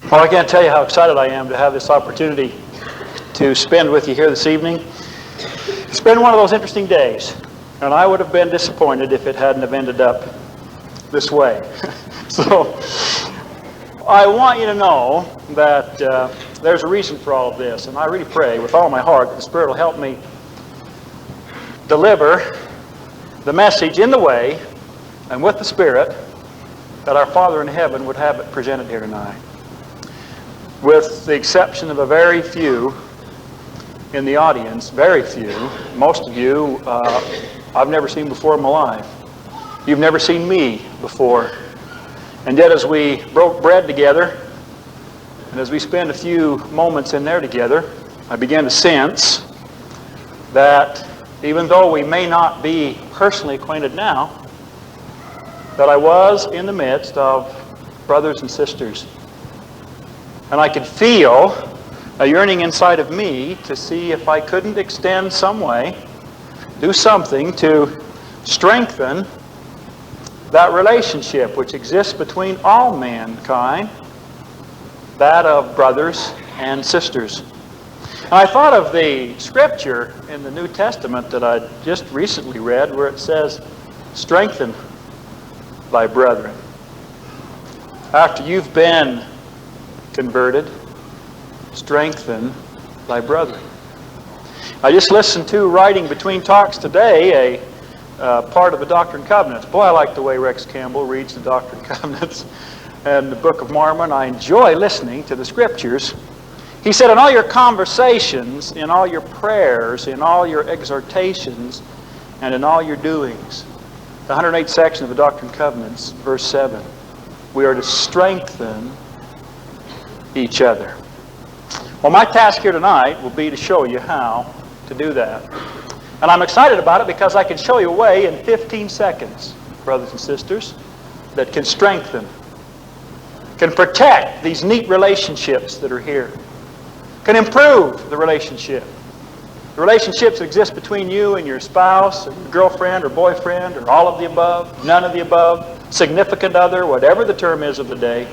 Well, I can't tell you how excited I am to have this opportunity to spend with you here this evening. It's been one of those interesting days, and I would have been disappointed if it hadn't have ended up this way. So, I want you to know that there's a reason for all of this, and I really pray with all my heart that the Spirit will help me deliver the message in the way and with the Spirit that our Father in heaven would have it presented here tonight. With the exception of a very few in the audience, very few, most of you I've never seen before in my life. You've never seen me before. And yet as we broke bread together, and as we spent a few moments in there together, I began to sense that even though we may not be personally acquainted now, that I was in the midst of brothers and sisters. And I could feel a yearning inside of me to see if I couldn't extend some way, do something to strengthen that relationship which exists between all mankind, that of brothers and sisters. And I thought of the scripture in the New Testament that I just recently read where it says, strengthen thy brethren. After you've been converted, strengthen thy brethren. I just listened to Writing Between Talks today, a part of the Doctrine and Covenants. Boy, I like the way Rex Campbell reads the Doctrine and Covenants and the Book of Mormon. I enjoy listening to the scriptures. He said, in all your conversations, in all your prayers, in all your exhortations, and in all your doings, the 108th section of the Doctrine and Covenants, verse 7, we are to strengthen each other. Well, my task here tonight will be to show you how to do that. And I'm excited about it because I can show you a way in 15 seconds, brothers and sisters, that can strengthen, can protect these neat relationships that are here, can improve the relationship. The relationships that exist between you and your spouse, or your girlfriend or boyfriend, or all of the above, none of the above, significant other, whatever the term is of the day.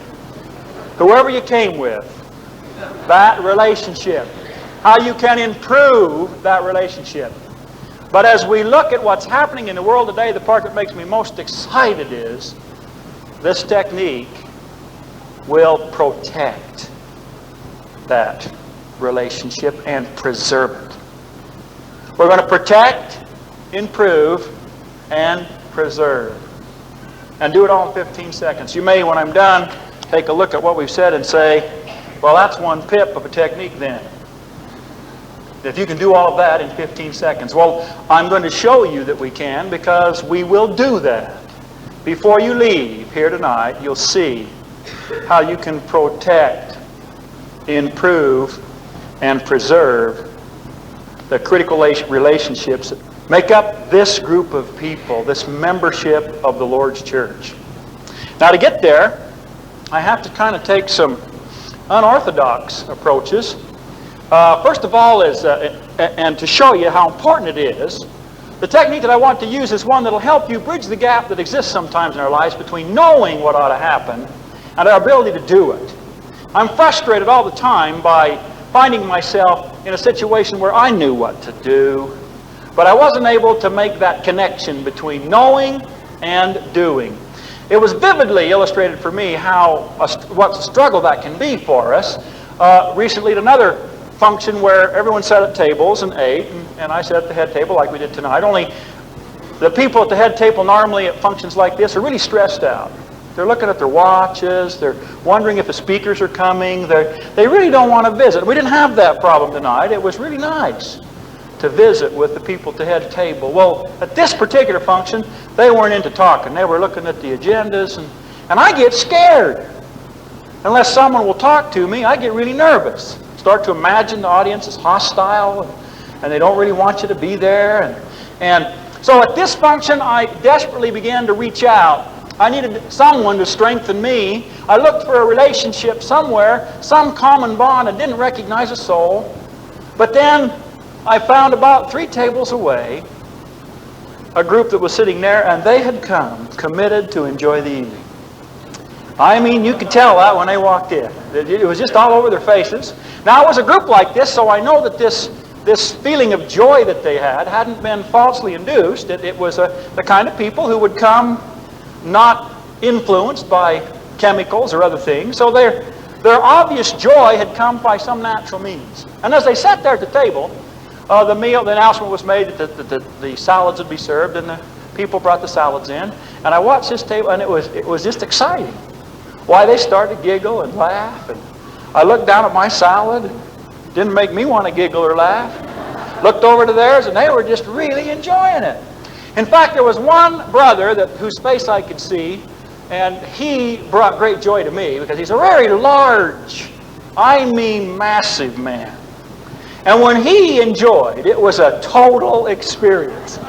Whoever you came with, that relationship, how you can improve that relationship. But as we look at what's happening in the world today, the part that makes me most excited is this technique will protect that relationship and preserve it. We're going to protect, improve, and preserve. And do it all in 15 seconds. You may, when I'm done, take a look at what we've said and say, well, that's one pip of a technique then. If you can do all of that in 15 seconds. Well, I'm going to show you that we can because we will do that. Before you leave here tonight, you'll see how you can protect, improve, and preserve the critical relationships that make up this group of people, this membership of the Lord's church. Now to get there, I have to kind of take some unorthodox approaches. First of all is, and to show you how important it is, the technique that I want to use is one that will help you bridge the gap that exists sometimes in our lives between knowing what ought to happen and our ability to do it. I'm frustrated all the time by finding myself in a situation where I knew what to do, but I wasn't able to make that connection between knowing and doing. It was vividly illustrated for me what a struggle that can be for us. Recently at another function where everyone sat at tables and ate, and I sat at the head table like we did tonight, only the people at the head table normally at functions like this are really stressed out. They're looking at their watches, they're wondering if the speakers are coming, they really don't want to visit. We didn't have that problem tonight. It was really nice to visit with the people at the head table. Well, at this particular function, they weren't into talking. They were looking at the agendas, and I get scared. Unless someone will talk to me, I get really nervous. Start to imagine the audience is hostile, and they don't really want you to be there. And so at this function, I desperately began to reach out. I needed someone to strengthen me. I looked for a relationship somewhere, some common bond. I didn't recognize a soul. But then I found about 3 tables away a group that was sitting there, and they had come committed to enjoy the evening. I mean, you could tell that when they walked in. It was just all over their faces. Now, it was a group like this, so I know that this feeling of joy that they had hadn't been falsely induced. It was the kind of people who would come not influenced by chemicals or other things. So their obvious joy had come by some natural means. And as they sat there at the table, the announcement was made that the salads would be served, and the people brought the salads in. And I watched this table, and it was just exciting. Why, they started to giggle and laugh. And I looked down at my salad. It didn't make me want to giggle or laugh. Looked over to theirs, and they were just really enjoying it. In fact, there was one brother whose face I could see, and he brought great joy to me because he's a very large, I mean massive man. And when he enjoyed, it was a total experience.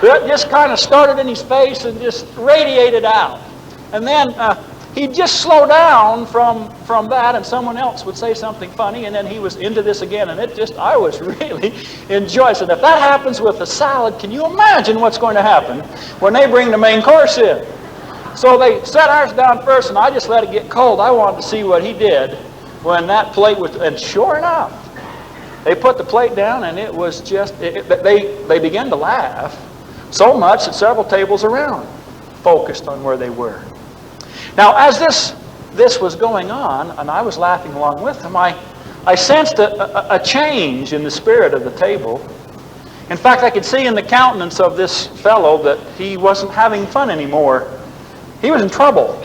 It just kind of started in his face and just radiated out. And then he'd just slow down from that, and someone else would say something funny, and then he was into this again. And I was really enjoying it. And if that happens with the salad, can you imagine what's going to happen when they bring the main course in? So they set ours down first, and I just let it get cold. I wanted to see what he did when that plate was, and sure enough, they put the plate down, and it was just, they began to laugh so much that several tables around focused on where they were. Now, as this was going on, and I was laughing along with them, I sensed a change in the spirit of the table. In fact, I could see in the countenance of this fellow that he wasn't having fun anymore. He was in trouble.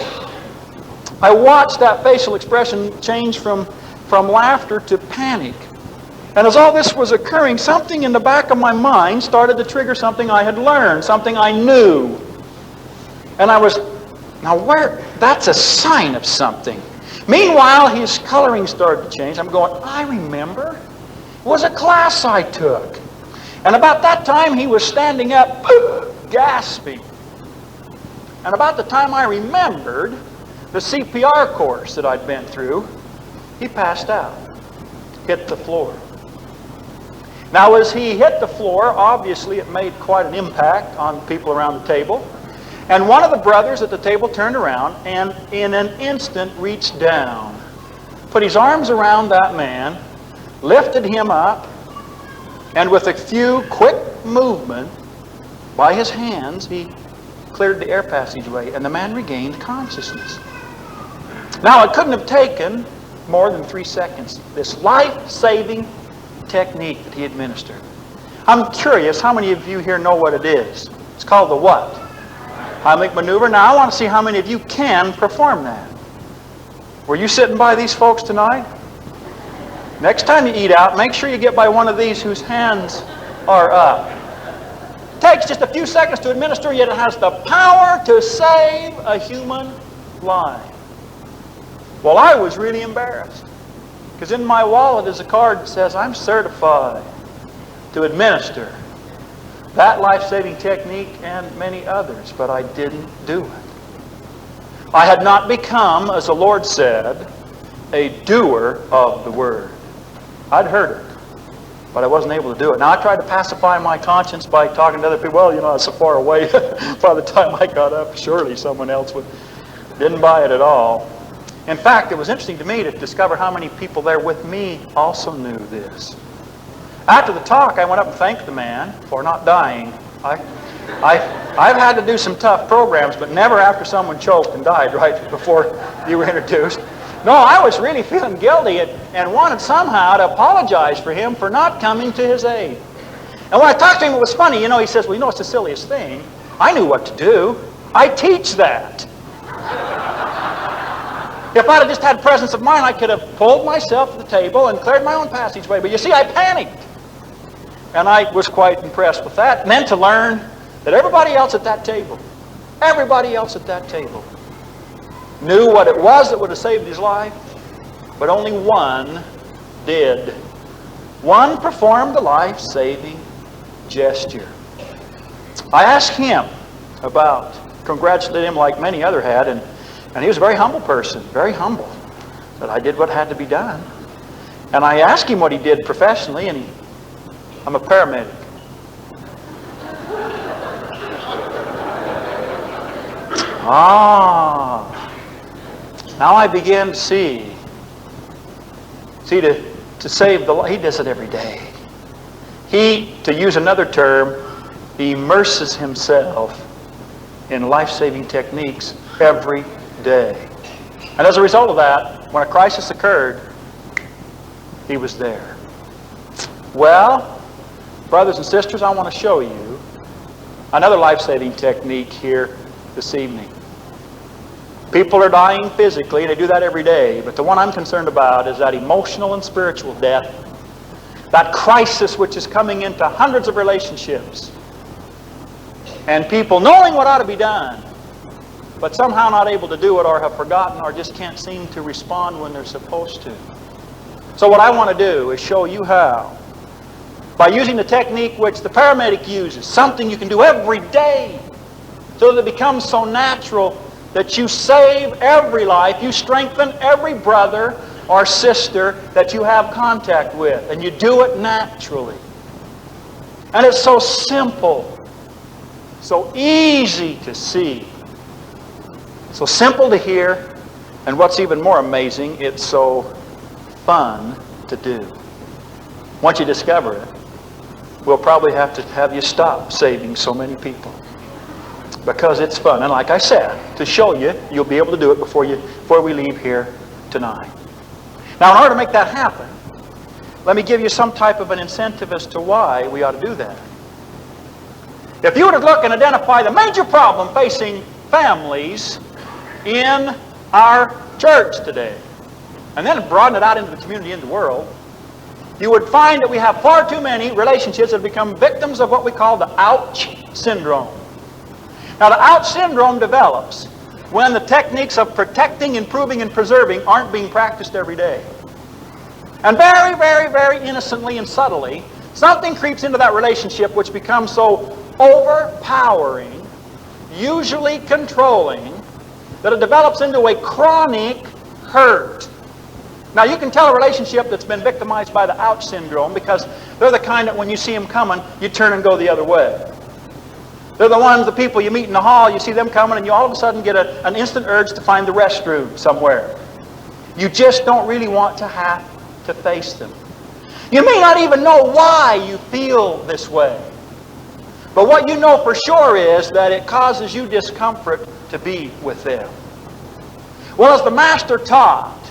I watched that facial expression change from laughter to panic. And as all this was occurring, something in the back of my mind started to trigger something I had learned, something I knew. And that's a sign of something. Meanwhile, his coloring started to change. I'm going, I remember. It was a class I took. And about that time, he was standing up, gasping. And about the time I remembered the CPR course that I'd been through, he passed out, hit the floor. Now, as he hit the floor, obviously it made quite an impact on people around the table. And one of the brothers at the table turned around and in an instant reached down, put his arms around that man, lifted him up, and with a few quick movements by his hands, he cleared the air passageway, and the man regained consciousness. Now, it couldn't have taken more than 3 seconds, this life-saving technique that he administered. I'm curious, how many of you here know what it is? It's called the what? Heimlich maneuver. Now, I want to see how many of you can perform that. Were you sitting by these folks tonight? Next time you eat out, make sure you get by one of these whose hands are up. It takes just a few seconds to administer, yet it has the power to save a human life. Well, I was really embarrassed, because in my wallet is a card that says I'm certified to administer that life-saving technique and many others, but I didn't do it. I had not become, as the Lord said, a doer of the word. I'd heard it, but I wasn't able to do it. Now, I tried to pacify my conscience by talking to other people. Well, I was so far away. By the time I got up, surely someone else would. Didn't buy it at all. In fact, it was interesting to me to discover how many people there with me also knew this. After the talk, I went up and thanked the man for not dying. I've had to do some tough programs, but never after someone choked and died right before you were introduced. No, I was really feeling guilty and wanted somehow to apologize for him for not coming to his aid. And when I talked to him, it was funny. He says, well, it's the silliest thing. I knew what to do. I teach that. If I'd have just had presence of mind, I could have pulled myself to the table and cleared my own passageway. But you see, I panicked. And I was quite impressed with that. And then to learn that everybody else at that table knew what it was that would have saved his life, but only one did. One performed the life-saving gesture. I asked him about, congratulated him like many other had, and he was a very humble person, very humble, that I did what had to be done. And I asked him what he did professionally, and I'm a paramedic. Now I begin to see. See, to save the life, he does it every day. He, to use another term, immerses himself in life-saving techniques every day. And as a result of that, when a crisis occurred, he was there. Well, brothers and sisters, I want to show you another life-saving technique here this evening. People are dying physically, and they do that every day, but the one I'm concerned about is that emotional and spiritual death, that crisis which is coming into hundreds of relationships, and people knowing what ought to be done, but somehow not able to do it, or have forgotten, or just can't seem to respond when they're supposed to. So what I want to do is show you how, by using the technique which the paramedic uses, something you can do every day, so that it becomes so natural that you save every life, you strengthen every brother or sister that you have contact with, and you do it naturally. And it's so simple, so easy to see, so simple to hear, and what's even more amazing, it's so fun to do. Once you discover it, we'll probably have to have you stop saving so many people, because it's fun. And like I said, to show you, you'll be able to do it before we leave here tonight. Now, in order to make that happen, let me give you some type of an incentive as to why we ought to do that. If you were to look and identify the major problem facing families in our church today, and then broaden it out into the community and the world, you would find that we have far too many relationships that have become victims of what we call the ouch syndrome. Now, the ouch syndrome develops when the techniques of protecting, improving, and preserving aren't being practiced every day. And very, very, very innocently and subtly, something creeps into that relationship which becomes so overpowering, usually controlling, that it develops into a chronic hurt. Now, you can tell a relationship that's been victimized by the ouch syndrome because they're the kind that when you see them coming, you turn and go the other way. They're the ones, the people you meet in the hall, you see them coming, and you all of a sudden get an instant urge to find the restroom somewhere. You just don't really want to have to face them. You may not even know why you feel this way. But what you know for sure is that it causes you discomfort to be with them. Well, as the Master taught,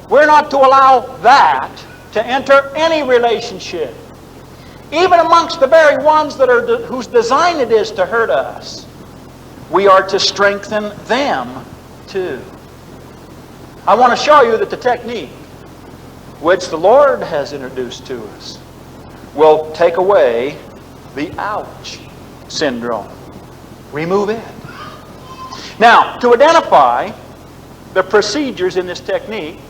we're not to allow that to enter any relationship. Even amongst the very ones that are whose design it is to hurt us, we are to strengthen them too. I want to show you that the technique which the Lord has introduced to us will take away the ouch syndrome. Remove it. Now, to identify the procedures in this technique,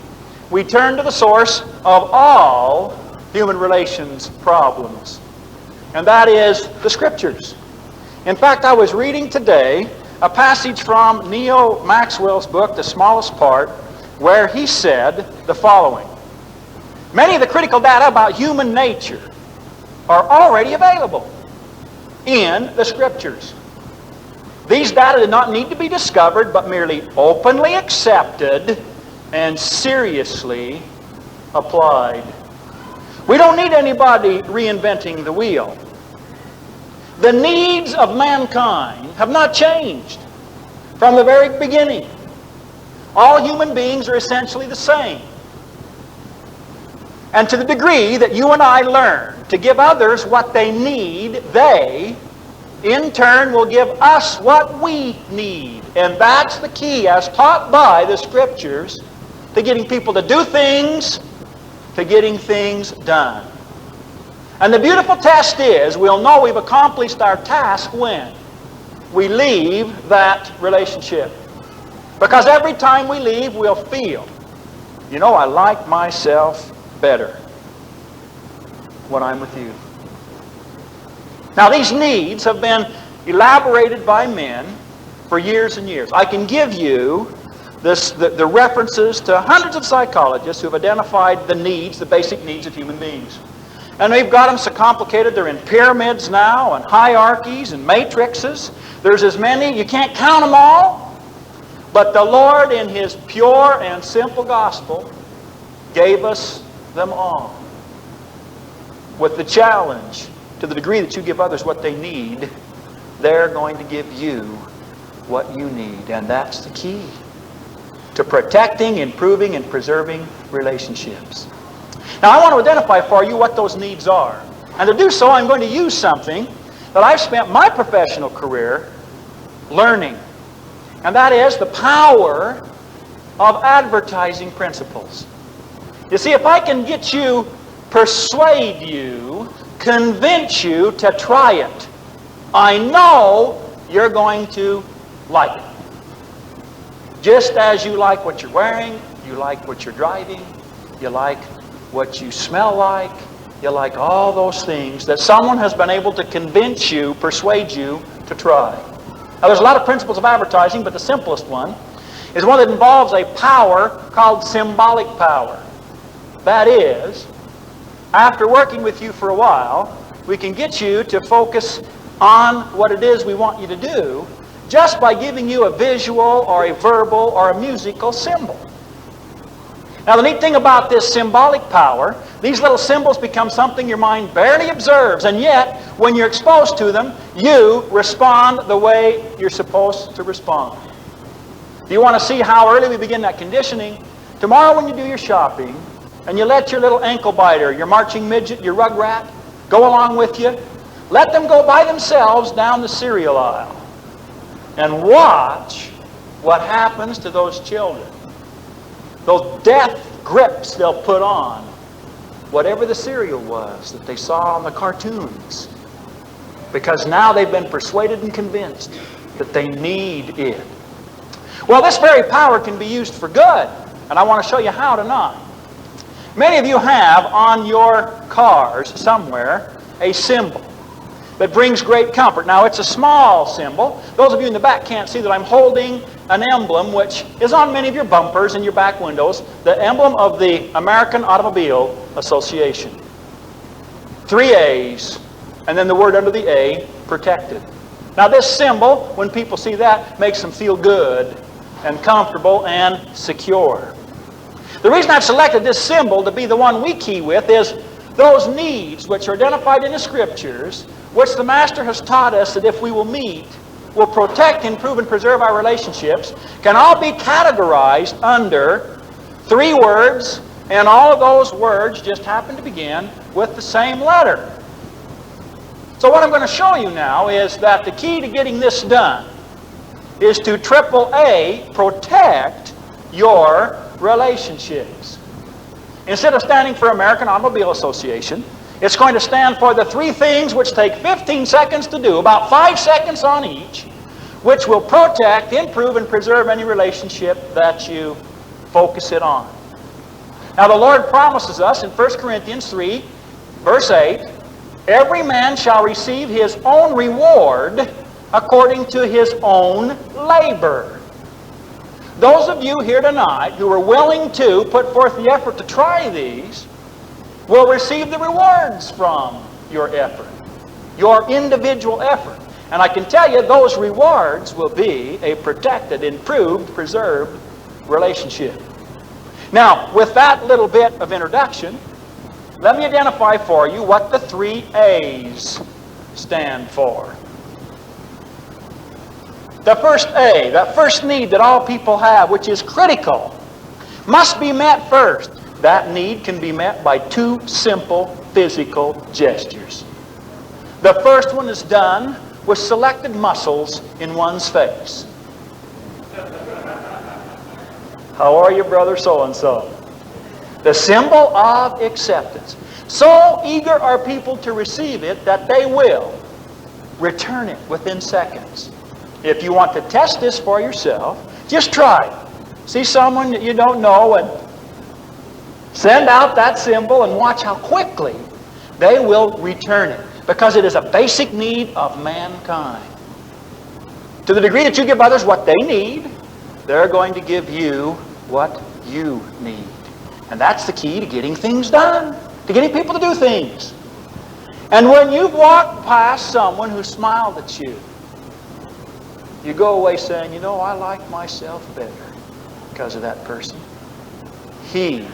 we turn to the source of all human relations problems, and that is the Scriptures. In fact, I was reading today a passage from Neil Maxwell's book, The Smallest Part, where he said the following: many of the critical data about human nature are already available in the Scriptures. These data do not need to be discovered, but merely openly accepted and seriously applied. We don't need anybody reinventing the wheel. The needs of mankind have not changed from the very beginning. All human beings are essentially the same. And to the degree that you and I learn to give others what they need, they, in turn, will give us what we need. And that's the key, as taught by the Scriptures, to getting people to do things, to getting things done. And the beautiful test is, we'll know we've accomplished our task when we leave that relationship. Because every time we leave, we'll feel, you know, I like myself better when I'm with you. Now, these needs have been elaborated by men for years and years. I can give you the references to hundreds of psychologists who have identified the needs, the basic needs of human beings. And they've got them so complicated, they're in pyramids now, and hierarchies, and matrices. There's as many, you can't count them all. But the Lord, in His pure and simple gospel, gave us them all. With the challenge, to the degree that you give others what they need, they're going to give you what you need. And that's the key to protecting, improving, and preserving relationships. Now, I want to identify for you what those needs are. And to do so, I'm going to use something that I've spent my professional career learning. And that is the power of advertising principles. You see, if I can get you, persuade you, convince you to try it, I know you're going to like it. Just as you like what you're wearing, you like what you're driving, you like what you smell like, you like all those things that someone has been able to convince you, persuade you to try. Now, there's a lot of principles of advertising, but the simplest one is one that involves a power called symbolic power. That is, after working with you for a while, we can get you to focus on what it is we want you to do just by giving you a visual or a verbal or a musical symbol. Now, the neat thing about this symbolic power, these little symbols become something your mind barely observes, and yet, when you're exposed to them, you respond the way you're supposed to respond. Do you want to see how early we begin that conditioning? Tomorrow when you do your shopping, and you let your little ankle biter, your marching midget, your rug rat, go along with you, let them go by themselves down the cereal aisle. And watch what happens to those children. Those death grips they'll put on whatever the cereal was that they saw on the cartoons. Because now they've been persuaded and convinced that they need it. Well, this very power can be used for good. And I want to show you how tonight. Many of you have on your cars somewhere a symbol that brings great comfort. Now, it's a small symbol. Those of you in the back can't see that I'm holding an emblem which is on many of your bumpers and your back windows, the emblem of the American Automobile Association. 3 A's, and then the word under the A, protected. Now, this symbol, when people see that, makes them feel good and comfortable and secure. The reason I've selected this symbol to be the one we key with is those needs which are identified in the Scriptures, which the Master has taught us that if we will meet, will protect, improve, and preserve our relationships, can all be categorized under 3 words, and all of those words just happen to begin with the same letter. So what I'm going to show you now is that the key to getting this done is to AAA, protect your relationships. Instead of standing for American Automobile Association, it's going to stand for the 3 things which take 15 seconds to do, about 5 seconds on each, which will protect, improve, and preserve any relationship that you focus it on. Now, the Lord promises us in 1 Corinthians 3, verse 8, every man shall receive his own reward according to his own labor. Those of you here tonight who are willing to put forth the effort to try these will receive the rewards from your effort, your individual effort. And I can tell you those rewards will be a protected, improved, preserved relationship. Now, with that little bit of introduction, let me identify for you what the 3 A's stand for. The first A, that first need that all people have, which is critical, must be met first. That need can be met by 2 simple physical gestures. The first one is done with selected muscles in one's face. How are you, brother so-and-so? The symbol of acceptance. So eager are people to receive it that they will return it within seconds. If you want to test this for yourself, just try it. See someone that you don't know and send out that symbol and watch how quickly they will return it, because it is a basic need of mankind. To the degree that you give others what they need, they're going to give you what you need. And that's the key to getting things done, to getting people to do things. And when you've walked past someone who smiled at you, you go away saying, you know, I like myself better because of that person. He,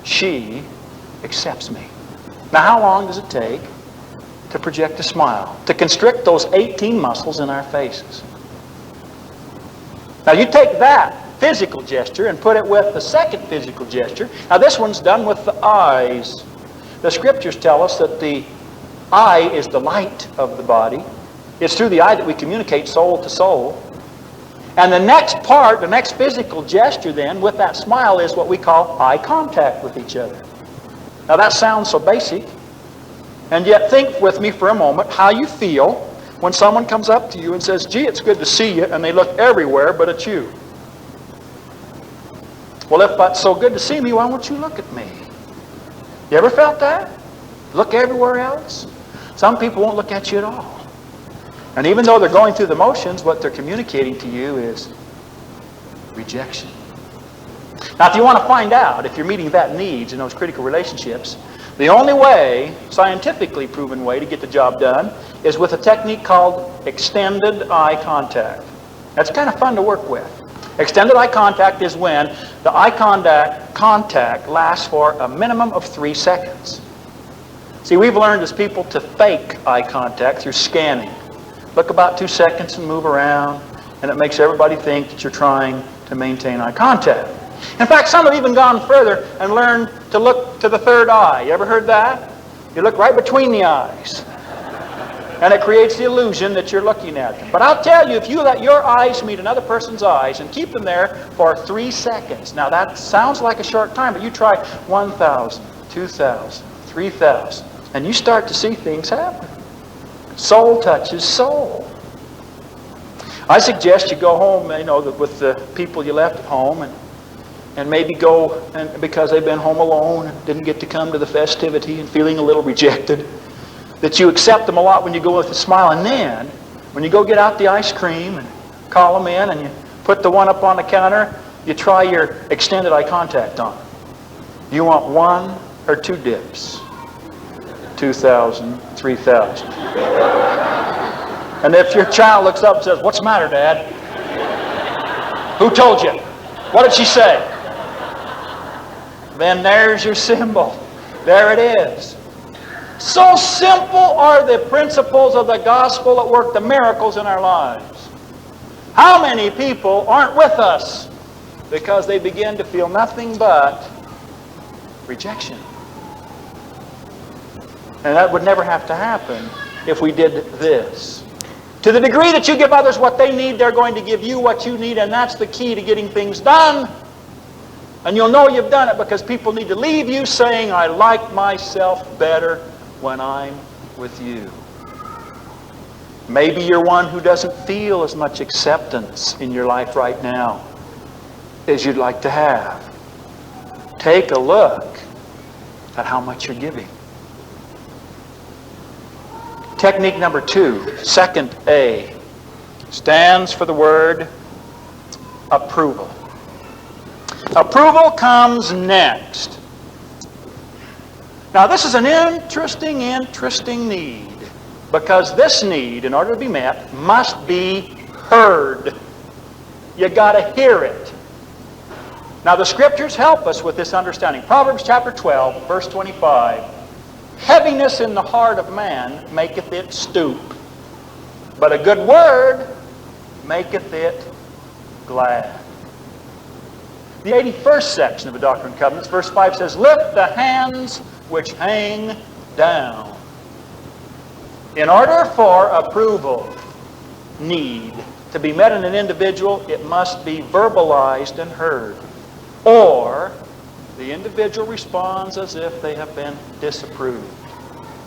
she accepts me. Now, how long does it take to project a smile? To constrict those 18 muscles in our faces. Now, you take that physical gesture and put it with the second physical gesture. Now, this one's done with the eyes. The Scriptures tell us that the eye is the light of the body. It's through the eye that we communicate soul to soul. And the next part, the next physical gesture then, with that smile is what we call eye contact with each other. Now that sounds so basic, and yet think with me for a moment how you feel when someone comes up to you and says, gee, it's good to see you, and they look everywhere but at you. Well, if it's so good to see me, why won't you look at me? You ever felt that? Look everywhere else? Some people won't look at you at all. And even though they're going through the motions, what they're communicating to you is rejection. Now, if you want to find out if you're meeting that needs in those critical relationships, the only way, scientifically proven way to get the job done, is with a technique called extended eye contact. That's kind of fun to work with. Extended eye contact is when the eye contact lasts for a minimum of 3 seconds. See, we've learned as people to fake eye contact through scanning. Look about 2 seconds and move around, and it makes everybody think that you're trying to maintain eye contact. In fact, some have even gone further and learned to look to the third eye. You ever heard that? You look right between the eyes. And it creates the illusion that you're looking at them. But I'll tell you, if you let your eyes meet another person's eyes and keep them there for 3 seconds. Now that sounds like a short time, but you try 1,000, 2,000, 3,000, and you start to see things happen. Soul touches soul. I suggest you go home, with the people you left at home, and maybe go, and because they've been home alone and didn't get to come to the festivity and feeling a little rejected, that you accept them a lot when you go with a smile. And then, when you go get out the ice cream and call them in and you put the one up on the counter, you try your extended eye contact on. You want 1 or 2 dips? 2,000, 3,000. And if your child looks up and says, what's the matter, Dad? Who told you? What did she say? Then there's your symbol. There it is. So simple are the principles of the gospel that work the miracles in our lives. How many people aren't with us because they begin to feel nothing but rejection? And that would never have to happen if we did this. To the degree that you give others what they need, they're going to give you what you need, and that's the key to getting things done. And you'll know you've done it because people need to leave you saying, I like myself better when I'm with you. Maybe you're one who doesn't feel as much acceptance in your life right now as you'd like to have. Take a look at how much you're giving. Technique number 2, second A, stands for the word approval. Approval comes next. Now this is an interesting need, because this need, in order to be met, must be heard. You got to hear it. Now the Scriptures help us with this understanding. Proverbs chapter 12, verse 25. Heaviness in the heart of man maketh it stoop, but a good word maketh it glad. The 81st section of the Doctrine and Covenants, verse 5 says, lift the hands which hang down. In order for approval need to be met in an individual, it must be verbalized and heard. Or the individual responds as if they have been disapproved.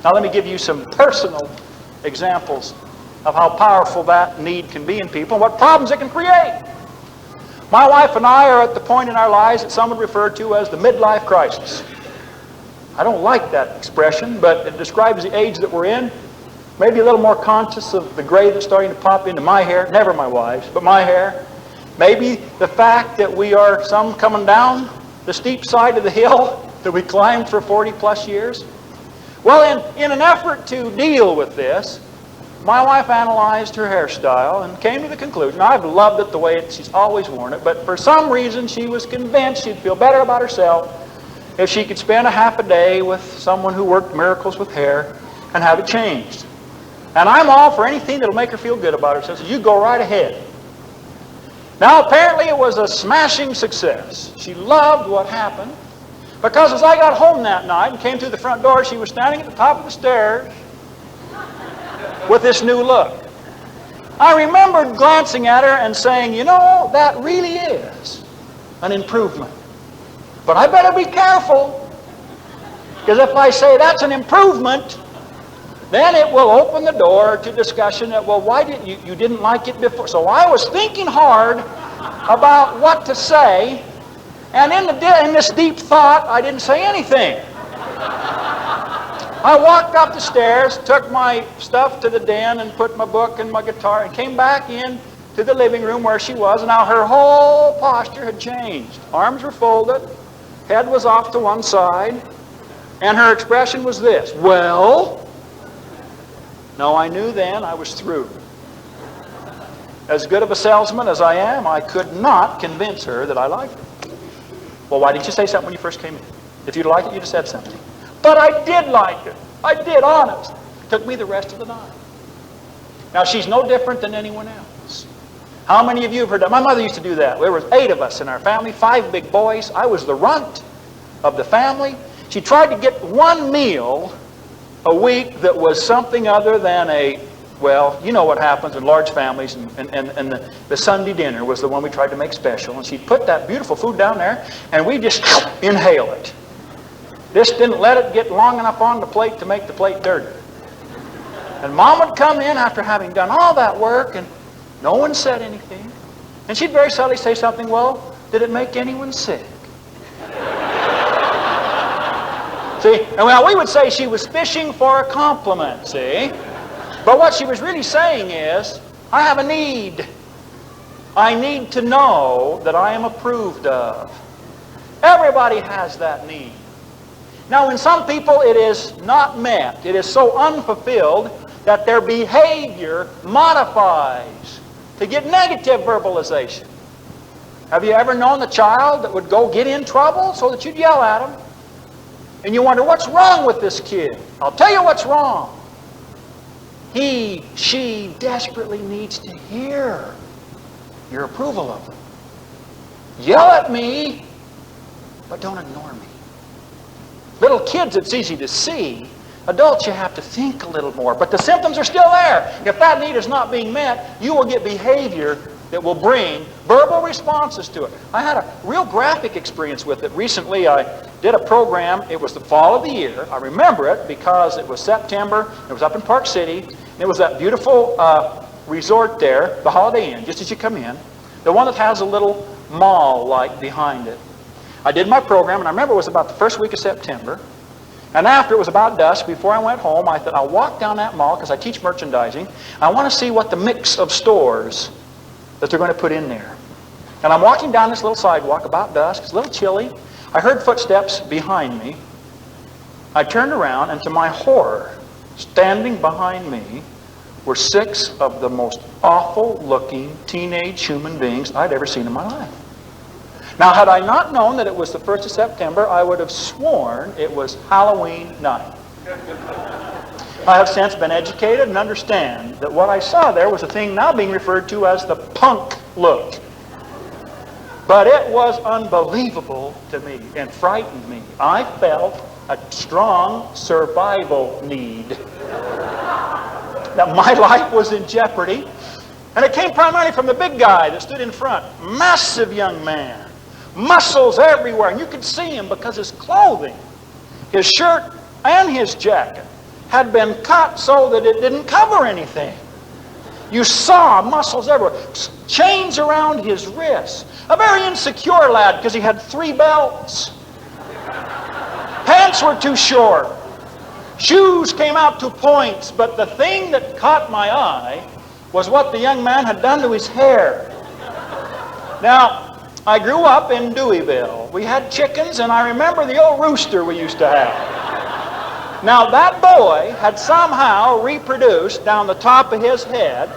Now let me give you some personal examples of how powerful that need can be in people and what problems it can create. My wife and I are at the point in our lives that some would refer to as the midlife crisis. I don't like that expression, but it describes the age that we're in. Maybe a little more conscious of the gray that's starting to pop into my hair, never my wife's, but my hair. Maybe the fact that we are some coming down the steep side of the hill that we climbed for 40 plus years. Well, in an effort to deal with this, my wife analyzed her hairstyle and came to the conclusion, I've loved it the way she's always worn it, but for some reason she was convinced she'd feel better about herself if she could spend a half a day with someone who worked miracles with hair and have it changed. And I'm all for anything that'll make her feel good about herself, so you go right ahead. Now apparently it was a smashing success. She loved what happened, because as I got home that night and came through the front door, she was standing at the top of the stairs with this new look. I remembered glancing at her and saying, you know, that really is an improvement. But I better be careful, because if I say that's an improvement, then it will open the door to discussion that, well, why didn't you didn't like it before? So I was thinking hard about what to say, and in this deep thought, I didn't say anything. I walked up the stairs, took my stuff to the den and put my book and my guitar and came back in to the living room where she was. And now her whole posture had changed. Arms were folded, head was off to one side, and her expression was this, well? No, I knew then I was through. As good of a salesman as I am, I could not convince her that I liked it. Well, why didn't you say something when you first came in? If you'd liked it, you'd have said something. But I did like it. I did, honest. Took me the rest of the night. Now, she's no different than anyone else. How many of you have heard that? My mother used to do that. There was 8 of us in our family, 5 big boys. I was the runt of the family. She tried to get one meal a week that was something other than a, well, you know what happens in large families, and the Sunday dinner was the one we tried to make special. And she'd put that beautiful food down there, and we just inhale it. This didn't let it get long enough on the plate to make the plate dirty. And Mom would come in after having done all that work, and no one said anything. And she'd very subtly say something, well, did it make anyone sick? See, and well, we would say she was fishing for a compliment, see? But what she was really saying is, I have a need. I need to know that I am approved of. Everybody has that need. Now, in some people, it is not met. It is so unfulfilled that their behavior modifies to get negative verbalization. Have you ever known a child that would go get in trouble so that you'd yell at them? And you wonder, what's wrong with this kid? I'll tell you what's wrong. He, she desperately needs to hear your approval of them. Yell at me, but don't ignore me. Little kids, it's easy to see. Adults, you have to think a little more. But the symptoms are still there. If that need is not being met, you will get behavior that will bring verbal responses to it. I had a real graphic experience with it. Recently, I did a program. It was the fall of the year. I remember it because it was September. It was up in Park City. And it was that beautiful resort there, the Holiday Inn, just as you come in. The one that has a little mall-like behind it. I did my program, and I remember it was about the first week of September. And after it was about dusk, before I went home, I thought, I'll walk down that mall, because I teach merchandising. I want to see what the mix of stores that they're going to put in there. And I'm walking down this little sidewalk about dusk. It's a little chilly. I heard footsteps behind me. I turned around, and to my horror, standing behind me were 6 of the most awful-looking teenage human beings I'd ever seen in my life. Now, had I not known that it was the 1st of September, I would have sworn it was Halloween night. I have since been educated and understand that what I saw there was a thing now being referred to as the punk look. But it was unbelievable to me and frightened me. I felt a strong survival need. That my life was in jeopardy. And it came primarily from the big guy that stood in front. Massive young man. Muscles everywhere. And you could see him because his clothing, his shirt and his jacket, had been cut so that it didn't cover anything. You saw muscles everywhere. Chains around his wrists. A very insecure lad because he had 3 belts. Pants were too short. Shoes came out to points. But the thing that caught my eye was what the young man had done to his hair. Now, I grew up in Deweyville. We had chickens, and I remember the old rooster we used to have. Now that boy had somehow reproduced down the top of his head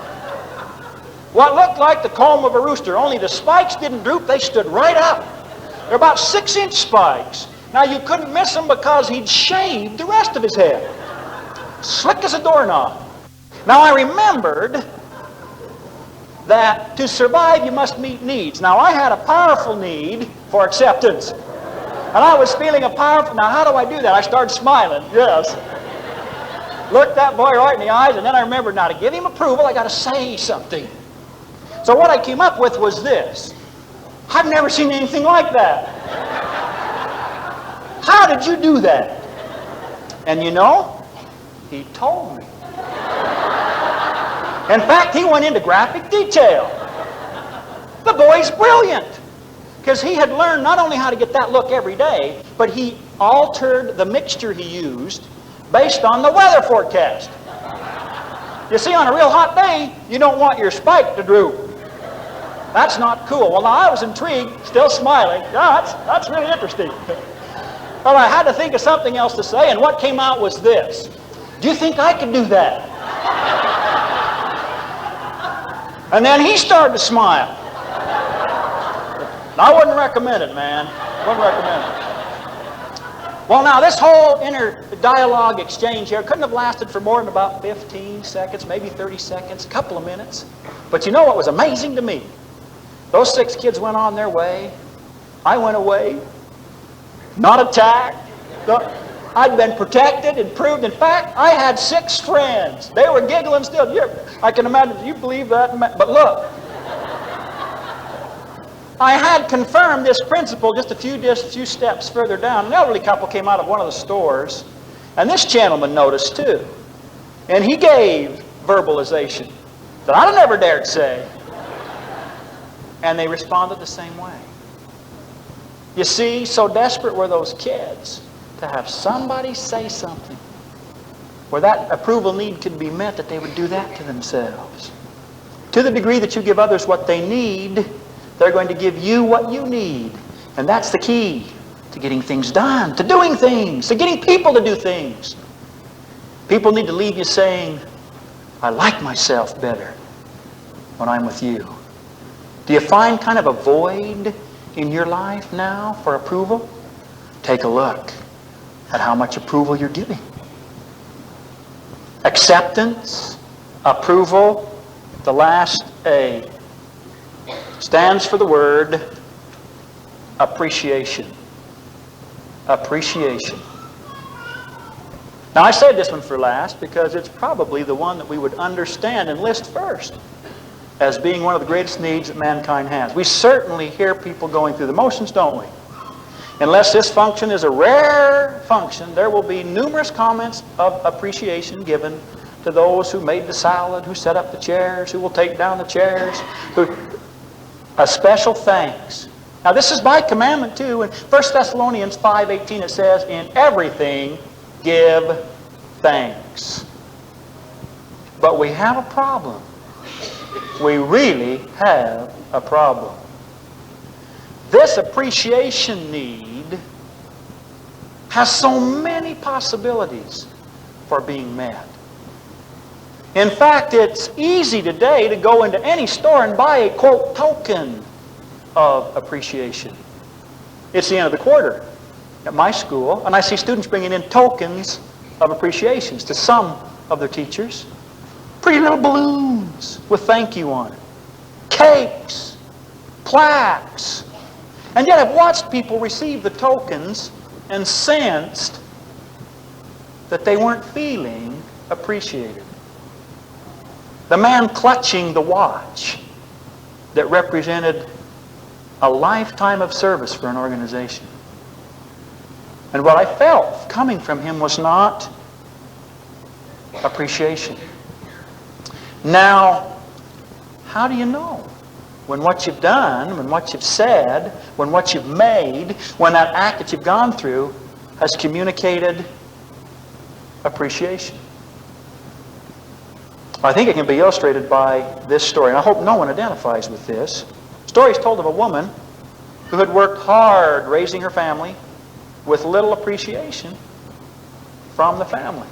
what looked like the comb of a rooster, only the spikes didn't droop, they stood right up. They're about 6-inch spikes. Now you couldn't miss him because he'd shaved the rest of his head. Slick as a doorknob. Now I remembered that to survive you must meet needs. Now I had a powerful need for acceptance. And I was feeling a powerful, now how do I do that? I started smiling, yes. Looked that boy right in the eyes, and then I remembered, now to give him approval, I got to say something. So what I came up with was this. I've never seen anything like that. How did you do that? And you know, he told me. In fact, he went into graphic detail. The boy's brilliant. Because he had learned not only how to get that look every day, but he altered the mixture he used based on the weather forecast. You see, on a real hot day, you don't want your spike to droop. That's not cool. Well, now I was intrigued, still smiling. Yeah, that's really interesting. Well, I had to think of something else to say, and what came out was this. Do you think I could do that? And then he started to smile. I wouldn't recommend it, man. Wouldn't recommend it. Well, now, this whole inner dialogue exchange here couldn't have lasted for more than about 15 seconds, maybe 30 seconds, a couple of minutes. But you know what was amazing to me? Those 6 kids went on their way. I went away. Not attacked. I'd been protected, improved. In fact, I had 6 friends. They were giggling still. I can imagine, you believe that? But look. I had confirmed this principle just a few steps further down. An elderly couple came out of one of the stores, and this gentleman noticed too. And he gave verbalization that I'd have never dared say. And they responded the same way. You see, so desperate were those kids to have somebody say something where that approval need could be met that they would do that to themselves. To the degree that you give others what they need, they're going to give you what you need. And that's the key to getting things done, to doing things, to getting people to do things. People need to leave you saying, I like myself better when I'm with you. Do you find kind of a void in your life now for approval? Take a look at how much approval you're giving. Acceptance, approval, the last A stands for the word appreciation. Appreciation. Now I saved this one for last because it's probably the one that we would understand and list first as being one of the greatest needs that mankind has. We certainly hear people going through the motions, don't we? Unless this function is a rare function, there will be numerous comments of appreciation given to those who made the salad, who set up the chairs, who will take down the chairs, a special thanks. Now this is by commandment too. In 1 Thessalonians 5:18 it says, in everything give thanks. But we have a problem. We really have a problem. This appreciation need has so many possibilities for being met. In fact, it's easy today to go into any store and buy a, quote, token of appreciation. It's the end of the quarter at my school, and I see students bringing in tokens of appreciations to some of their teachers. Pretty little balloons with thank you on it. Cakes. Plaques. And yet I've watched people receive the tokens and sensed that they weren't feeling appreciated. The man clutching the watch that represented a lifetime of service for an organization. And what I felt coming from him was not appreciation. Now, how do you know when what you've done, when what you've said, when what you've made, when that act that you've gone through has communicated appreciation? I think it can be illustrated by this story, and I hope no one identifies with this. The story is told of a woman who had worked hard raising her family with little appreciation from the family.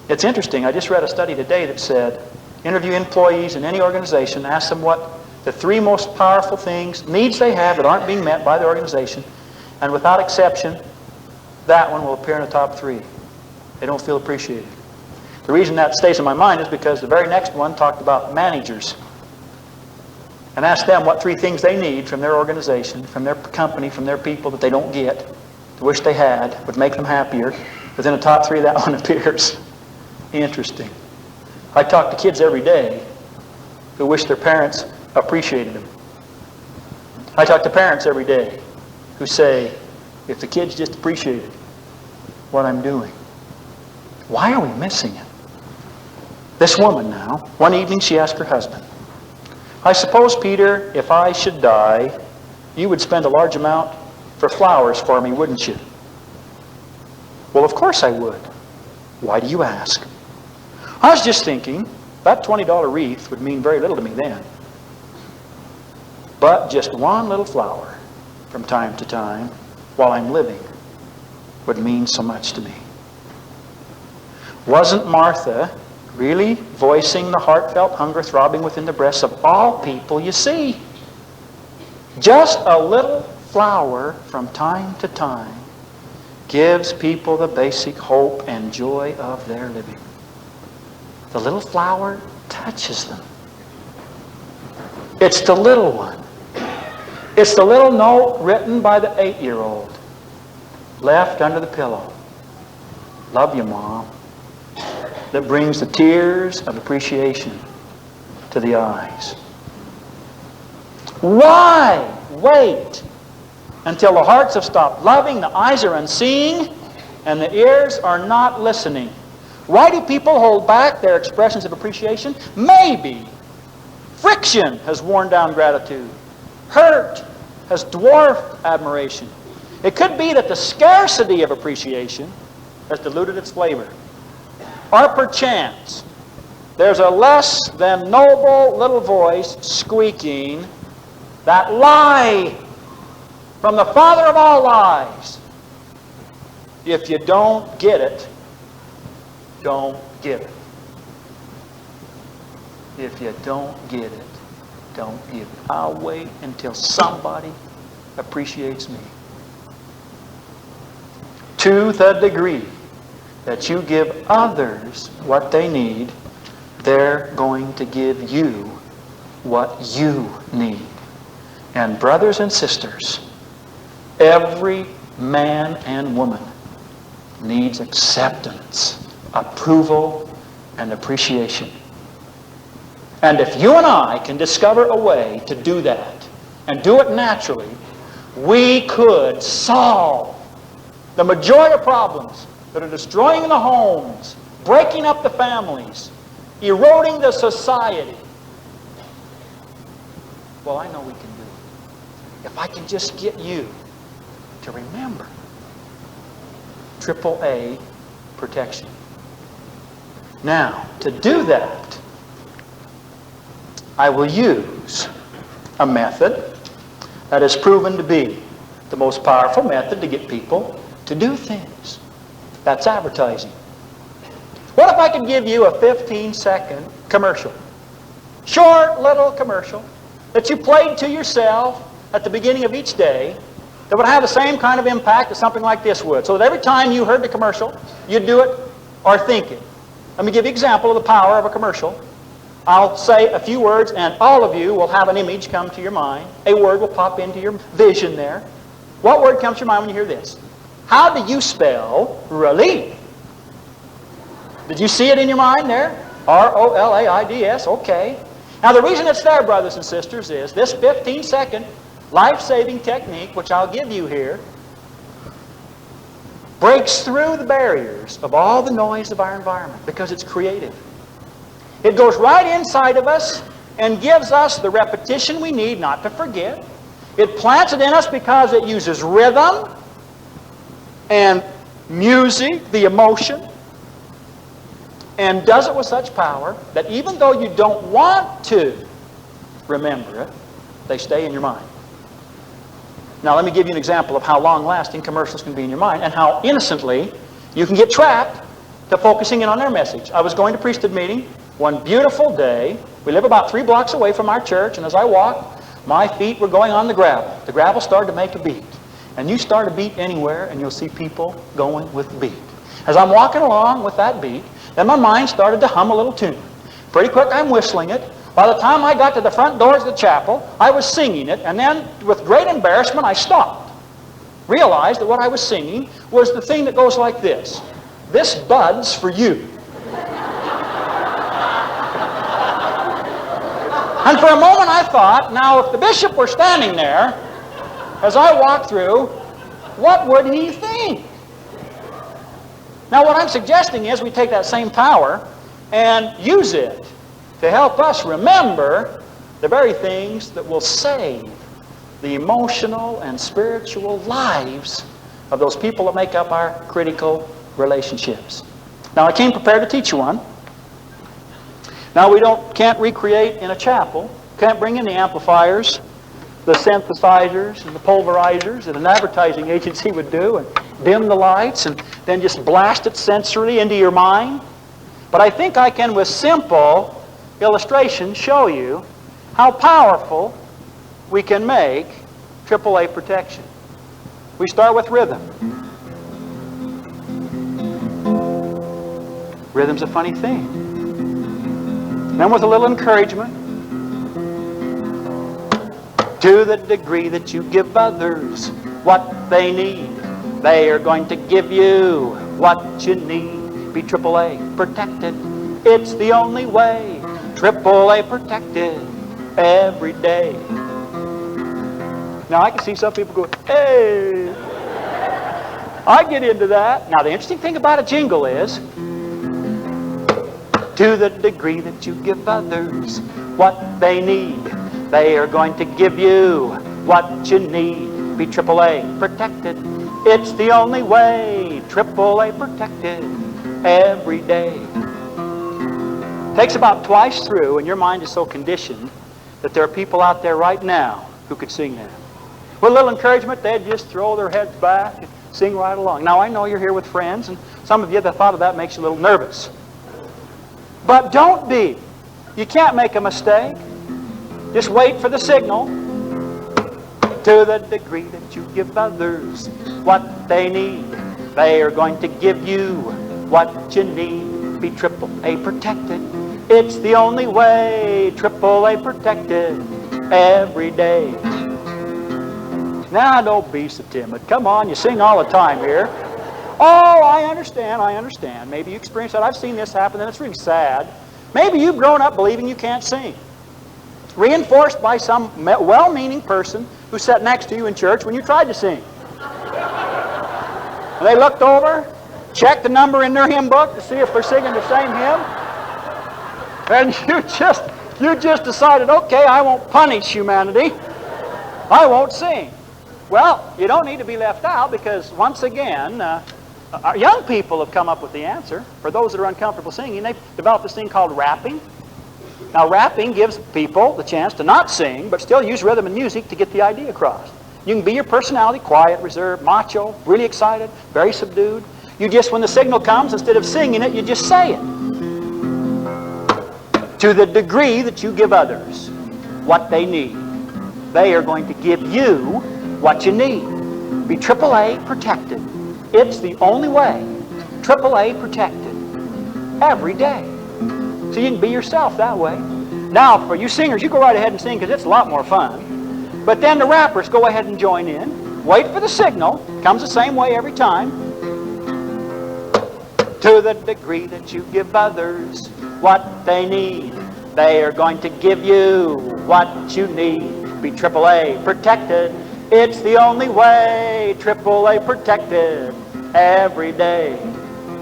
It's interesting. I just read a study today that said, interview employees in any organization, ask them what the 3 most powerful things, needs they have that aren't being met by the organization, and without exception, that one will appear in the top 3. They don't feel appreciated. The reason that stays in my mind is because the very next one talked about managers. And ask them what 3 things they need from their organization, from their company, from their people that they don't get, they wish they had, would make them happier. Within the top 3, that one appears. Interesting. I talk to kids every day who wish their parents appreciated them. I talk to parents every day who say, if the kids just appreciated what I'm doing. Why are we missing it? This woman now, one evening she asked her husband, I suppose, Peter, if I should die, you would spend a large amount for flowers for me, wouldn't you? Well, of course I would. Why do you ask? I was just thinking, that $20 wreath would mean very little to me then. But just one little flower from time to time while I'm living would mean so much to me. Wasn't Martha really voicing the heartfelt hunger throbbing within the breasts of all people you see? Just a little flower from time to time gives people the basic hope and joy of their living. The little flower touches them. It's the little one. It's the little note written by the 8-year-old, left under the pillow. Love you, Mom. That brings the tears of appreciation to the eyes. Why wait until the hearts have stopped loving, the eyes are unseeing, and the ears are not listening? Why do people hold back their expressions of appreciation? Maybe friction has worn down gratitude. Hurt has dwarfed admiration. It could be that the scarcity of appreciation has diluted its flavor. Or perchance, there's a less than noble little voice squeaking that lie from the father of all lies. If you don't get it, don't give it. If you don't get it, don't give it. I'll wait until somebody appreciates me. To the degree that you give others what they need, they're going to give you what you need. And brothers and sisters, every man and woman needs acceptance, approval, and appreciation. And if you and I can discover a way to do that, and do it naturally, we could solve the majority of problems that are destroying the homes, breaking up the families, eroding the society. Well, I know we can do it. If I can just get you to remember AAA protection. Now, to do that, I will use a method that is proven to be the most powerful method to get people to do things. That's advertising. What if I could give you a 15-second commercial? Short little commercial that you played to yourself at the beginning of each day that would have the same kind of impact as something like this would. So that every time you heard the commercial, you'd do it or think it. Let me give you an example of the power of a commercial. I'll say a few words and all of you will have an image come to your mind. A word will pop into your vision there. What word comes to your mind when you hear this? How do you spell relief? Did you see it in your mind there? R-O-L-A-I-D-S, okay. Now the reason it's there, brothers and sisters, is this 15-second life-saving technique, which I'll give you here, breaks through the barriers of all the noise of our environment because it's creative. It goes right inside of us and gives us the repetition we need not to forget. It plants it in us because it uses rhythm and music, the emotion, and does it with such power that even though you don't want to remember it, they stay in your mind. Now let me give you an example of how long-lasting commercials can be in your mind and how innocently you can get trapped to focusing in on their message. I was going to priesthood meeting one beautiful day. We live about 3 blocks away from our church, and as I walked, my feet were going on the gravel. The gravel started to make a beat. And you start a beat anywhere, and you'll see people going with the beat. As I'm walking along with that beat, then my mind started to hum a little tune. Pretty quick, I'm whistling it. By the time I got to the front doors of the chapel, I was singing it, and then with great embarrassment, I stopped. Realized that what I was singing was the thing that goes like this. This bud's for you. And for a moment I thought, now if the bishop were standing there, as I walked through, what would he think? Now what I'm suggesting is we take that same power and use it to help us remember the very things that will save the emotional and spiritual lives of those people that make up our critical relationships. Now I came prepared to teach you one. Now we can't recreate in a chapel, can't bring in the amplifiers, the synthesizers and the pulverizers that an advertising agency would do and dim the lights and then just blast it sensorily into your mind. But I think I can, with simple illustration, show you how powerful we can make AAA protection. We start with rhythm. Rhythm's a funny thing. Then with a little encouragement, to the degree that you give others what they need, they are going to give you what you need. Be AAA protected. It's the only way. AAA protected every day. Now I can see some people go, hey. I get into that. Now the interesting thing about a jingle is, to the degree that you give others what they need, they are going to give you what you need. Be AAA protected. It's the only way. AAA protected every day. Takes about twice through, and your mind is so conditioned that there are people out there right now who could sing that. With a little encouragement, they'd just throw their heads back and sing right along. Now I know you're here with friends, and some of you, the thought of that makes you a little nervous. But don't be. You can't make a mistake. Just wait for the signal. To the degree that you give others what they need, they are going to give you what you need. Be AAA protected. It's the only way. AAA protected every day. Now don't be so timid. Come on, you sing all the time here. Oh, I understand. Maybe you experience that. I've seen this happen, and it's really sad. Maybe you've grown up believing you can't sing. Reinforced by some well-meaning person who sat next to you in church when you tried to sing. And they looked over, checked the number in their hymn book to see if they're singing the same hymn. And you just decided, okay, I won't punish humanity. I won't sing. Well, you don't need to be left out because, once again, our young people have come up with the answer. For those that are uncomfortable singing, they've developed this thing called rapping. Now, rapping gives people the chance to not sing, but still use rhythm and music to get the idea across. You can be your personality, quiet, reserved, macho, really excited, very subdued. You just, when the signal comes, instead of singing it, you just say it. To the degree that you give others what they need, they are going to give you what you need. Be AAA protected. It's the only way. AAA protected every day. So you can be yourself that way. Now, for you singers, you go right ahead and sing because it's a lot more fun. But then the rappers go ahead and join in. Wait for the signal. Comes the same way every time. To the degree that you give others what they need, they are going to give you what you need. Be AAA protected. It's the only way. AAA protected every day.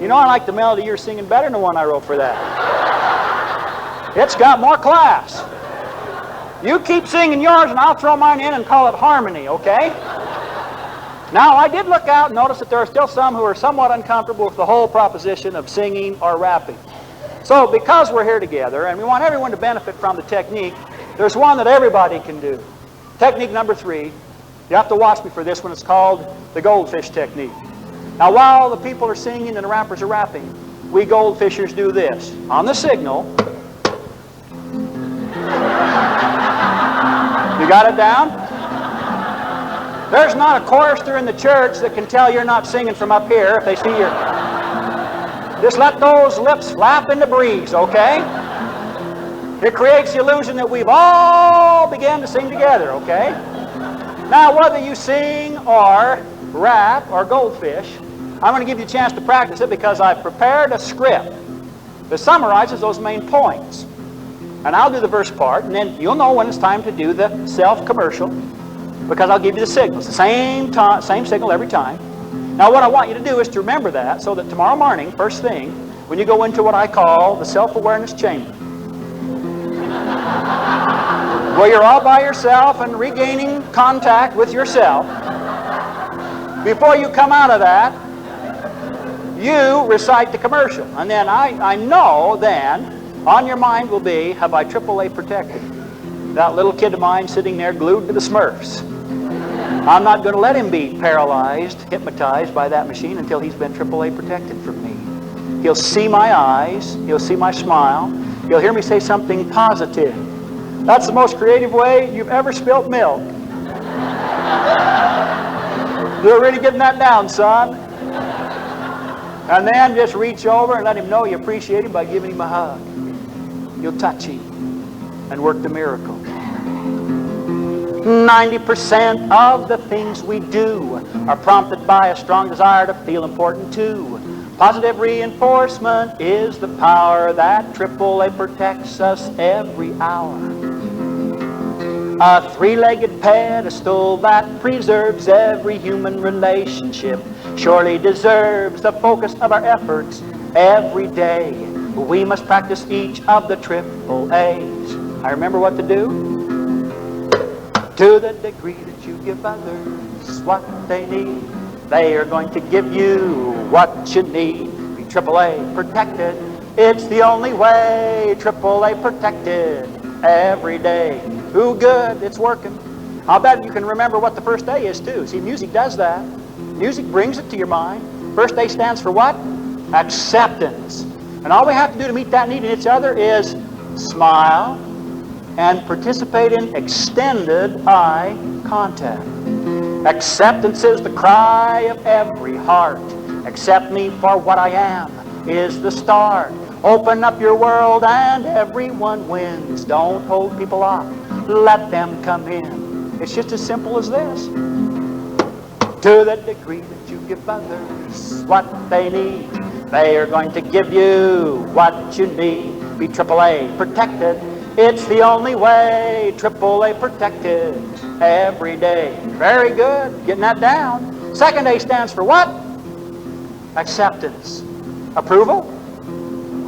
You know, I like the melody you're singing better than the one I wrote for that. It's got more class. You keep singing yours and I'll throw mine in and call it harmony, okay? Now, I did look out and notice that there are still some who are somewhat uncomfortable with the whole proposition of singing or rapping. So, because we're here together and we want everyone to benefit from the technique, there's one that everybody can do. Technique number 3, You have to watch me for this one. It's called the goldfish technique. Now, while the people are singing and the rappers are rapping, we goldfishers do this. On the signal, you got it down? There's not a chorister in the church that can tell you're not singing from up here if they see you. Just let those lips flap in the breeze, okay? It creates the illusion that we've all began to sing together, okay? Now, whether you sing or rap or goldfish, I'm going to give you a chance to practice it because I've prepared a script that summarizes those main points. And I'll do the verse part, and then you'll know when it's time to do the self-commercial because I'll give you the signals, the same signal every time. Now, what I want you to do is to remember that so that tomorrow morning, first thing, when you go into what I call the self-awareness chamber, where you're all by yourself and regaining contact with yourself, before you come out of that, you recite the commercial. And then I know then, on your mind will be, have I AAA protected? That little kid of mine sitting there glued to the Smurfs. I'm not going to let him be paralyzed, hypnotized by that machine until he's been AAA protected from me. He'll see my eyes, he'll see my smile, he'll hear me say something positive. That's the most creative way you've ever spilt milk. You're really getting that down, son. And then just reach over and let him know you appreciate him by giving him a hug. You'll touch him and work the miracle. 90% of the things we do are prompted by a strong desire to feel important too. Positive reinforcement is the power that AAA protects us every hour. A three-legged pedestal that preserves every human relationship surely deserves the focus of our efforts every day. We must practice each of the AAAs. I remember what to do. To the degree that you give others what they need, they are going to give you what you need. Be AAA protected. It's the only way. AAA protected every day. Ooh, good. It's working. I'll bet you can remember what the first A is too. See, music does that. Music brings it to your mind. First A stands for what? Acceptance. And all we have to do to meet that need in each other is smile and participate in extended eye contact. Acceptance is the cry of every heart. Accept me for what I am is the start. Open up your world and everyone wins. Don't hold people off. Let them come in. It's just as simple as this. To the degree that you give others what they need, they are going to give you what you need. Be AAA protected. It's the only way. AAA protected every day. Very good. Getting that down. Second A stands for what? Acceptance. Approval.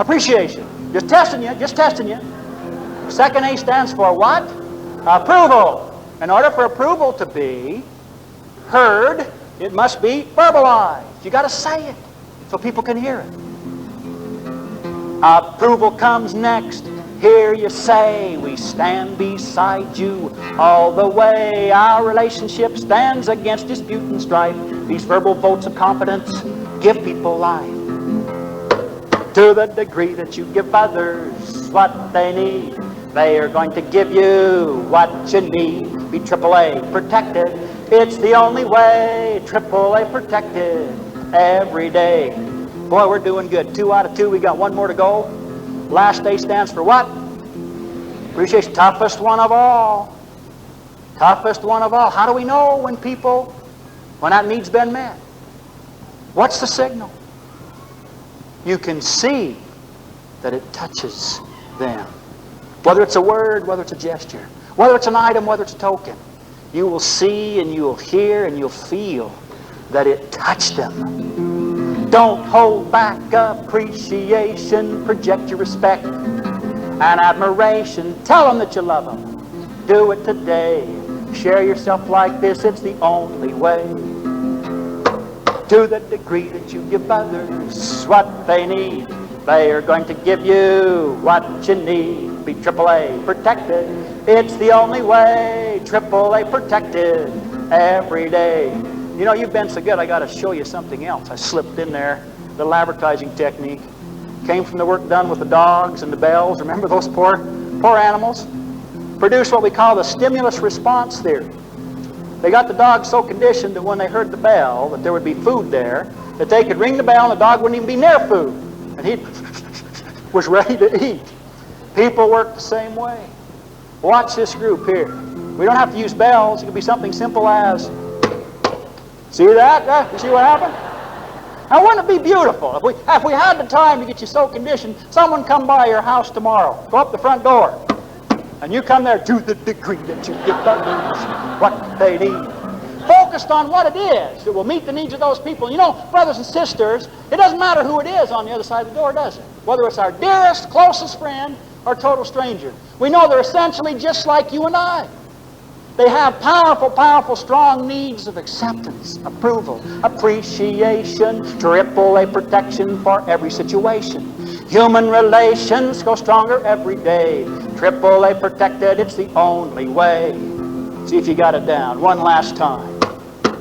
Appreciation. Just testing you. Just testing you. Second A stands for what? Approval. In order for approval to be heard, it must be verbalized. You got to say it so people can hear it. Approval comes next. Hear you say, we stand beside you all the way. Our relationship stands against dispute and strife. These verbal votes of confidence give people life. To the degree that you give others what they need, they are going to give you what you need. Be AAA protected. It's the only way. AAA protected every day. Boy, we're doing good. 2 out of 2. We got one more to go. Last A stands for what? Appreciation. Toughest one of all. Toughest one of all. How do we know when that need's been met? What's the signal? You can see that it touches them. Whether it's a word, whether it's a gesture, whether it's an item, whether it's a token, you will see and you'll hear and you'll feel that it touched them. Don't hold back appreciation. Project your respect and admiration. Tell them that you love them. Do it today. Share yourself like this. It's the only way. To the degree that you give others what they need, they are going to give you what you need. Be AAA protected. It's the only way. AAA protected every day. You know, you've been so good, I got to show you something else. I slipped in there, little advertising technique. Came from the work done with the dogs and the bells. Remember those poor animals? Produced what we call the stimulus response theory. They got the dogs so conditioned that when they heard the bell, that there would be food there, that they could ring the bell and the dog wouldn't even be near food. And he was ready to eat. People work the same way. Watch this group here. We don't have to use bells. It could be something simple as, see that? You see what happened? Now, wouldn't it be beautiful if we had the time to get you so conditioned, someone come by your house tomorrow, go up the front door, and you come there to the degree that you give others what they need. Focused on what it is that will meet the needs of those people. You know, brothers and sisters, it doesn't matter who it is on the other side of the door, does it? Whether it's our dearest, closest friend or total stranger. We know they're essentially just like you and I. They have powerful, powerful, strong needs of acceptance, approval, appreciation, AAA protection for every situation. Human relations go stronger every day. AAA protected, it's the only way. See if you got it down. One last time.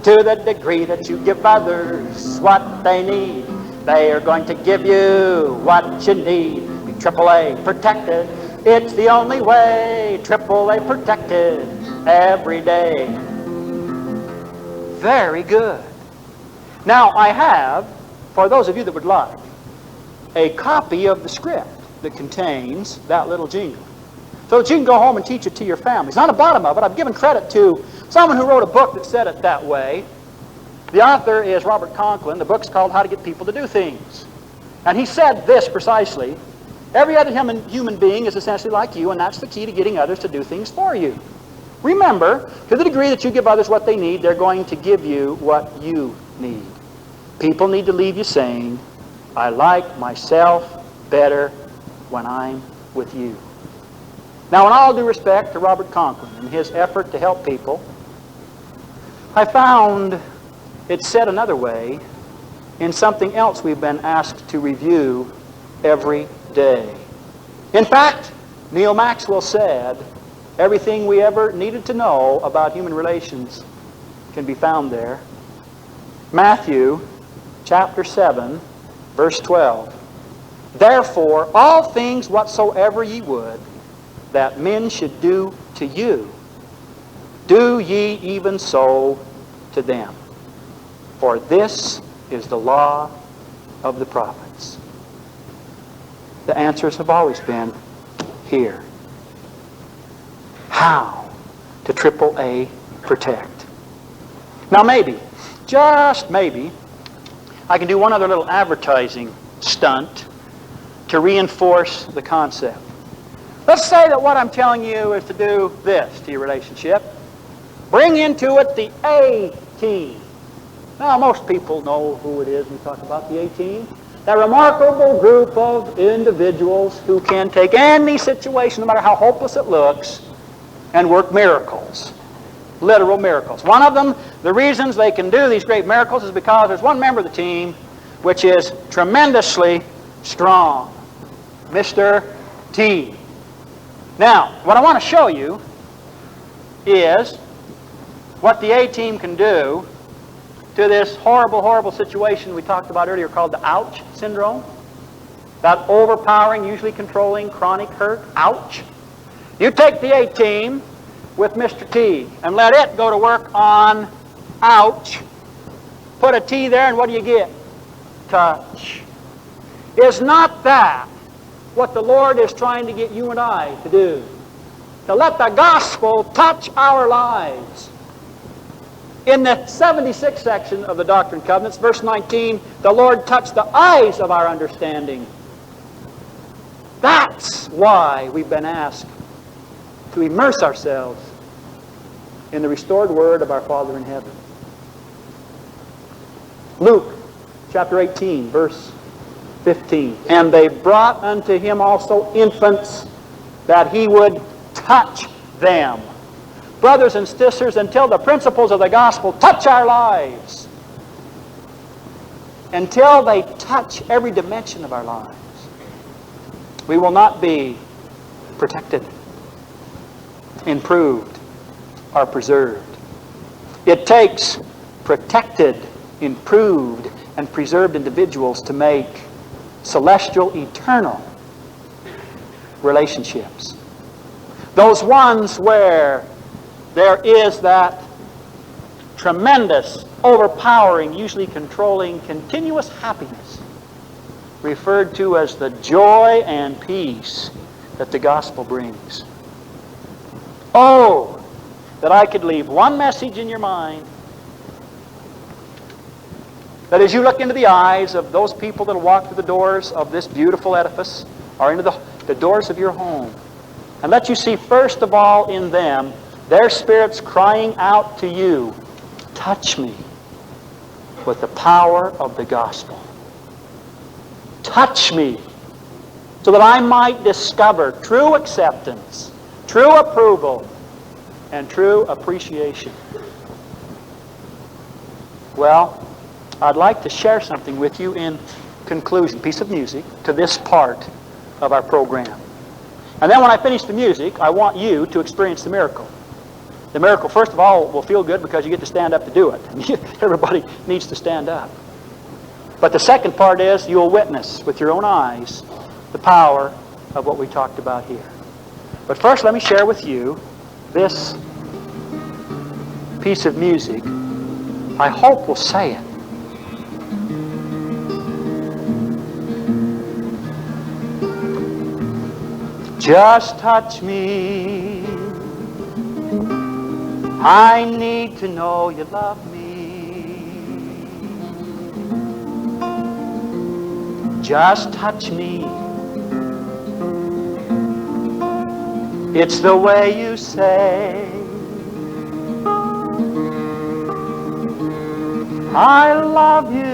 To the degree that you give others what they need, they are going to give you what you need. Be AAA protected, it's the only way. AAA protected every day. Very good. Now I have, for those of you that would like, a copy of the script that contains that little jingle, so that you can go home and teach it to your families. On the bottom of it, I've given credit to someone who wrote a book that said it that way. The author is Robert Conklin. The book's called How to Get People to Do Things. And he said this precisely: every other human being is essentially like you, and that's the key to getting others to do things for you. Remember, to the degree that you give others what they need, they're going to give you what you need. People need to leave you saying, I like myself better when I'm with you. Now, in all due respect to Robert Conklin and his effort to help people, I found it said another way in something else we've been asked to review every day. In fact, Neil Maxwell said, everything we ever needed to know about human relations can be found there. Matthew chapter 7, verse 12. Therefore, all things whatsoever ye would that men should do to you, do ye even so to them. For this is the law of the prophets. The answers have always been here. How to AAA protect. Now maybe, just maybe, I can do one other little advertising stunt to reinforce the concept. Let's say that what I'm telling you is to do this to your relationship. Bring into it the A team. Now most people know who it is when we talk about the A team. That remarkable group of individuals who can take any situation, no matter how hopeless it looks, and work miracles. Literal miracles. One of them, the reasons they can do these great miracles is because there's one member of the team which is tremendously strong. Mr. T. Now, what I want to show you is what the A team can do to this horrible, horrible situation we talked about earlier called the ouch syndrome. That overpowering, usually controlling, chronic hurt. Ouch. You take the A team with Mr. T and let it go to work on ouch. Put a T there and what do you get? Touch. Is not that what the Lord is trying to get you and I to do? To let the gospel touch our lives. In the 76th section of the Doctrine and Covenants, verse 19, the Lord touched the eyes of our understanding. That's why we've been asked to immerse ourselves in the restored word of our Father in heaven. Luke chapter 18, verse 15. And they brought unto him also infants, that he would touch them. Brothers and sisters, until the principles of the gospel touch our lives, until they touch every dimension of our lives, we will not be protected, improved, or preserved. It takes protected, improved, and preserved individuals to make celestial, eternal relationships. Those ones where there is that tremendous, overpowering, usually controlling, continuous happiness, referred to as the joy and peace that the gospel brings. Oh, that I could leave one message in your mind, that as you look into the eyes of those people that walk through the doors of this beautiful edifice, or into the doors of your home, and let you see first of all in them their spirits crying out to you, touch me with the power of the gospel. Touch me so that I might discover true acceptance, true approval, and true appreciation. Well, I'd like to share something with you in conclusion, piece of music, to this part of our program. And then when I finish the music, I want you to experience the miracle. The miracle, first of all, will feel good because you get to stand up to do it. Everybody needs to stand up. But the second part is you'll witness with your own eyes the power of what we talked about here. But first, let me share with you this piece of music. I hope we'll say it. Just touch me. I need to know you love me. Just touch me. It's the way you say, I love you.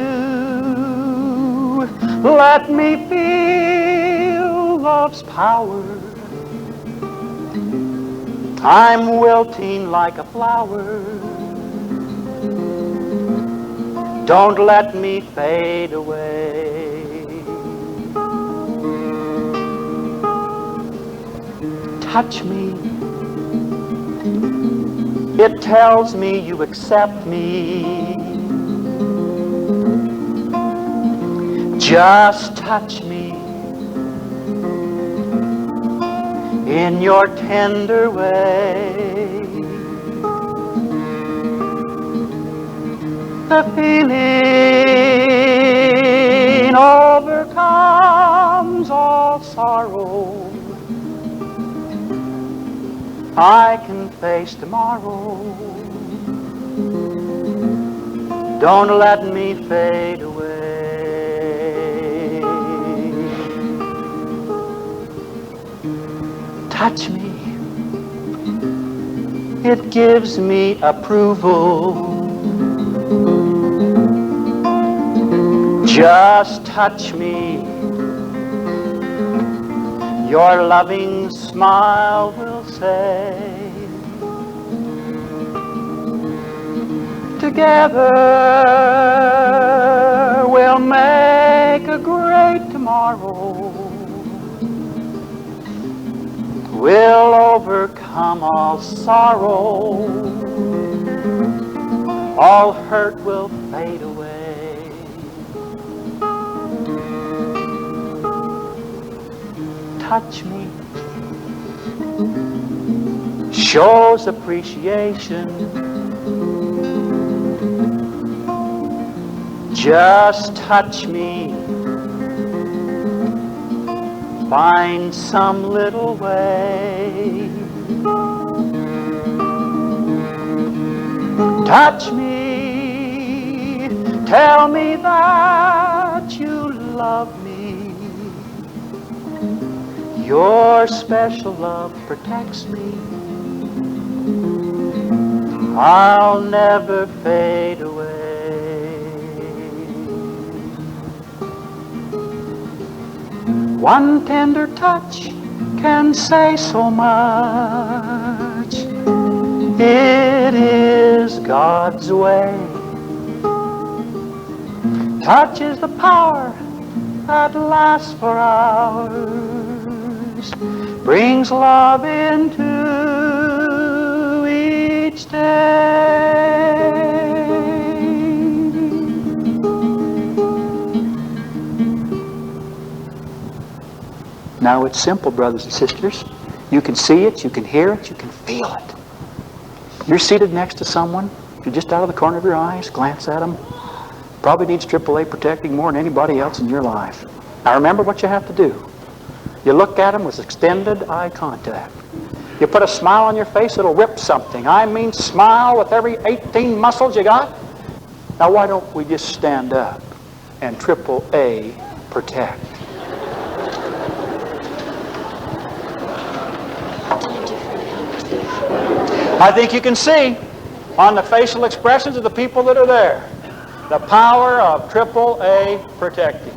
Let me feel love's power. I'm wilting like a flower. Don't let me fade away. Touch me. It tells me you accept me. Just touch me in your tender way. The feeling overcomes all sorrow. I can face tomorrow. Don't let me fade away. Touch me. It gives me approval. Just touch me. Your loving smile will say, together we'll make a great tomorrow. We'll overcome all sorrow. All hurt will fade away. Touch me. Shows appreciation. Just touch me. Find some little way. Touch me. Tell me that you love me. Your special love protects me. I'll never fade away. One tender touch can say so much. It is God's way. Touch is the power that lasts for hours, brings love into each day. Now it's simple, brothers and sisters. You can see it, you can hear it, you can feel it. You're seated next to someone, you're just out of the corner of your eyes, glance at them. Probably needs AAA protecting more than anybody else in your life. Now remember what you have to do. You look at them with extended eye contact. You put a smile on your face, it'll rip something. I mean smile with every 18 muscles you got. Now why don't we just stand up and AAA protect? I think you can see on the facial expressions of the people that are there the power of AAA protecting.